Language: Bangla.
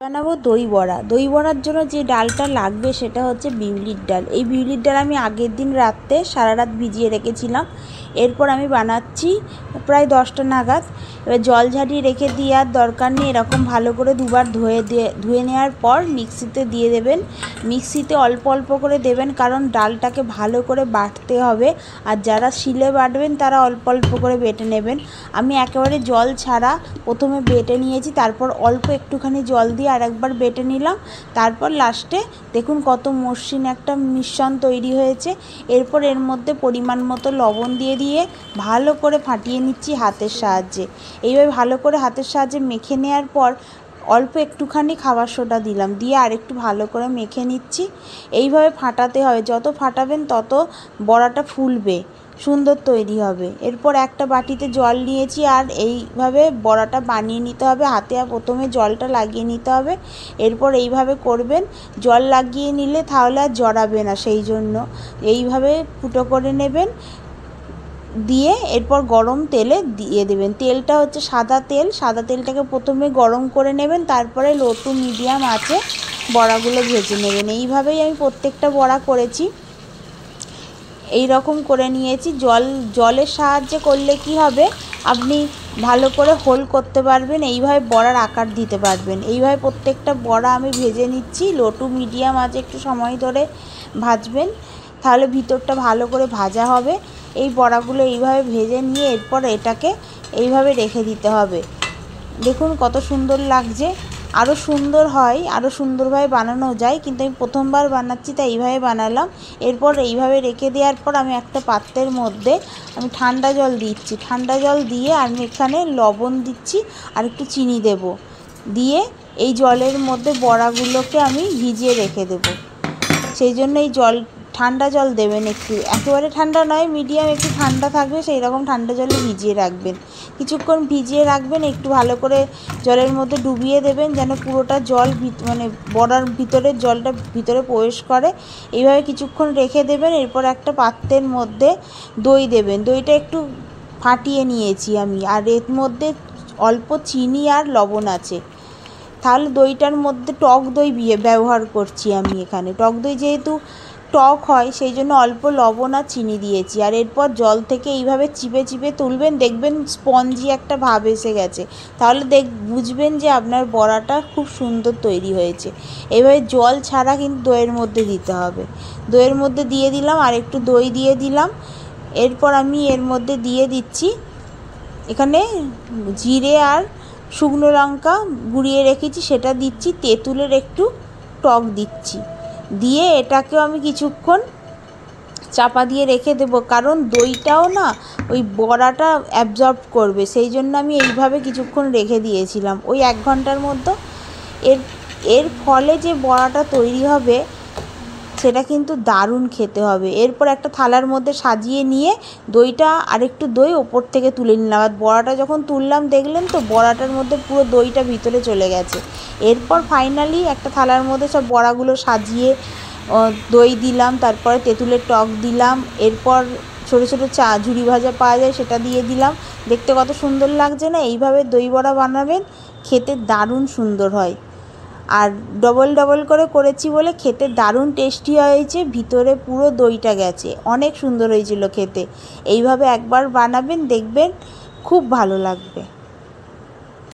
বানাবো দই বড়া। দই বড়ার জন্য যে ডালটা লাগবে সেটা হচ্ছে বিউলির ডাল। এই বিউলির ডাল আমি আগের দিন রাত্রে সারা রাত ভিজিয়ে রেখেছিলাম। এরপর আমি বানাচ্ছি প্রায় 10টা নাগাদ। এবার জল ঝারিয়ে রেখে দেওয়ার দরকার নেই, এরকম ভালো করে দুবার ধুয়ে নেওয়ার পর মিক্সিতে দিয়ে দেবেন। মিক্সিতে অল্প অল্প করে দেবেন, কারণ ডালটাকে ভালো করে বাটতে হবে। আর যারা শিলে বাটবেন তারা অল্প অল্প করে বেটে নেবেন। আমি একেবারে জল ছাড়া প্রথমে বেটে নিয়েছি, তারপর অল্প একটুখানি জল দিয়ে আর একবার বেটে নিলাম। তারপর লাস্টে দেখুন কত মসৃণ একটা মিশ্রণ তৈরি হয়েছে। এরপর এর মধ্যে পরিমাণ মতো লবণ দিয়ে ভালো করে ফাটিয়ে নিচ্ছি হাতের সাহায্যে। এইভাবে ভালো করে হাতের সাহায্যে মেখে নেওয়ার পর অল্প একটুখানি খাবার সোডা দিলাম, দিয়ে আর একটু ভালো করে মেখে নিচ্ছি। এইভাবে ফাটাতে হবে, যত ফাটাবেন তত বড়াটা ফুলবে, সুন্দর তৈরি হবে। এরপর একটা বাটিতে জল নিয়েছি আর এইভাবে বড়াটা বানিয়ে নিতে হবে। হাতে প্রথমে জলটা লাগিয়ে নিতে হবে, এরপর এইভাবে করবেন। জল লাগিয়ে নিলে তাহলে আর জড়াবে না, সেই জন্য এইভাবে ফুটো করে নেবেন। দিয়ে এরপর গরম তেলে দিয়ে দেবেন। তেলটা হচ্ছে সাদা তেল। সাদা তেলটাকে প্রথমে গরম করে নেবেন, তারপরে লো টু মিডিয়াম আঁচে বড়াগুলো ভেজে নেবেন। এইভাবেই আমি প্রত্যেকটা বড়া করেছি, এই রকম করে নিয়েছি। জলের সাহায্যে করলে কি হবে, আপনি ভালো করে হোল করতে পারবেন, এইভাবে বড়ার আকার দিতে পারবেন। এইভাবে প্রত্যেকটা বড়া আমি ভেজে নিচ্ছি। লো টু মিডিয়াম আঁচে একটু সময় ধরে ভাজবেন, তাহলে ভিতরটা ভালো করে ভাজা হবে। এই বড়াগুলো এইভাবে ভেজে নিয়ে এরপর এটাকে এইভাবে রেখে দিতে হবে। দেখুন কত সুন্দর লাগছে। আরও সুন্দর হয়, আরও সুন্দরভাবে বানানো যায়, কিন্তু আমি প্রথমবার বানাচ্ছি তাই এইভাবে বানালাম। এরপর এইভাবে রেখে দেওয়ার পর আমি একটা পাত্রের মধ্যে আমি ঠান্ডা জল দিচ্ছি। ঠান্ডা জল দিয়ে আমি এখানে লবণ দিচ্ছি আর একটু চিনি দেব। দিয়ে এই জলের মধ্যে বড়াগুলোকে আমি ভিজিয়ে রেখে দেব। সেই জন্য এই ঠান্ডা জল দেবেন, একটু একেবারে ঠান্ডা নয়, মিডিয়াম একটু ঠান্ডা থাকবে সেই রকম ঠান্ডা জলে ভিজিয়ে রাখবেন। কিছুক্ষণ ভিজিয়ে রাখবেন, একটু ভালো করে জলের মধ্যে ডুবিয়ে দেবেন যেন পুরোটা জল বড়ার ভিতরে জলটা ভিতরে প্রবেশ করে। এইভাবে কিছুক্ষণ রেখে দেবেন। এরপর একটা পাত্রের মধ্যে দই দেবেন। দইটা একটু ফাটিয়ে নিয়েছি আমি, আর এর মধ্যে অল্প চিনি আর লবণ আছে। তাহলে দইটার মধ্যে টক দই ব্যবহার করছি আমি এখানে। টক দই যেহেতু টক হয় সেই জন্য অল্প লবণ আর চিনি দিয়েছি। আর এরপর জল থেকে এইভাবে চিপে চিপে তুলবেন, দেখবেন স্পঞ্জি একটা ভাব এসে গেছে, তাহলে বুঝবেন যে আপনার বড়াটা খুব সুন্দর তৈরি হয়েছে। এইভাবে জল ছাড়া কিন্তু দইয়ের মধ্যে দিতে হবে। দইয়ের মধ্যে দিয়ে দিলাম, আর একটু দই দিয়ে দিলাম। এরপর আমি এর মধ্যে দিয়ে দিচ্ছি এখানে জিরে আর শুকনো লঙ্কা গুঁড়িয়ে রেখেছি, সেটা দিচ্ছি। তেঁতুলের একটু টক দিচ্ছি, দিয়ে এটাকেও আমি কিছুক্ষণ চাপা দিয়ে রেখে দেবো, কারণ দইটাও না ওই বড়াটা অ্যাবজর্ব করবে, সেই জন্য আমি এইভাবে কিছুক্ষণ রেখে দিয়েছিলাম ওই 1 ঘন্টার মধ্যে। এর ফলে যে বড়াটা তৈরি হবে সেটা কিন্তু দারুণ খেতে হবে। এরপর একটা থালার মধ্যে সাজিয়ে নিয়ে দইটা আরেকটু দই ওপর থেকে তুলে নিলাম। আর বড়াটা যখন তুললাম দেখলেন তো বড়াটার মধ্যে পুরো দইটা ভিতরে চলে গেছে। এরপর ফাইনালি একটা থালার মধ্যে সব বড়াগুলো সাজিয়ে দই দিলাম, তারপরে তেঁতুলের টক দিলাম। এরপর ছোটো ছোটো ঝুরি ভাজা পাওয়া যায় সেটা দিয়ে দিলাম। দেখতে কত সুন্দর লাগছে না? এইভাবে দই বড়া বানাবেন, খেতে দারুণ সুন্দর হয়। আর ডবল ডবল করে করেছি বলে খেতে দারুণ টেস্টি হয়েছে, ভিতরে পুরো দইটা গেছে, অনেক সুন্দর হয়েছিল খেতে। এইভাবে একবার বানাবেন, দেখবেন খুব ভালো লাগবে।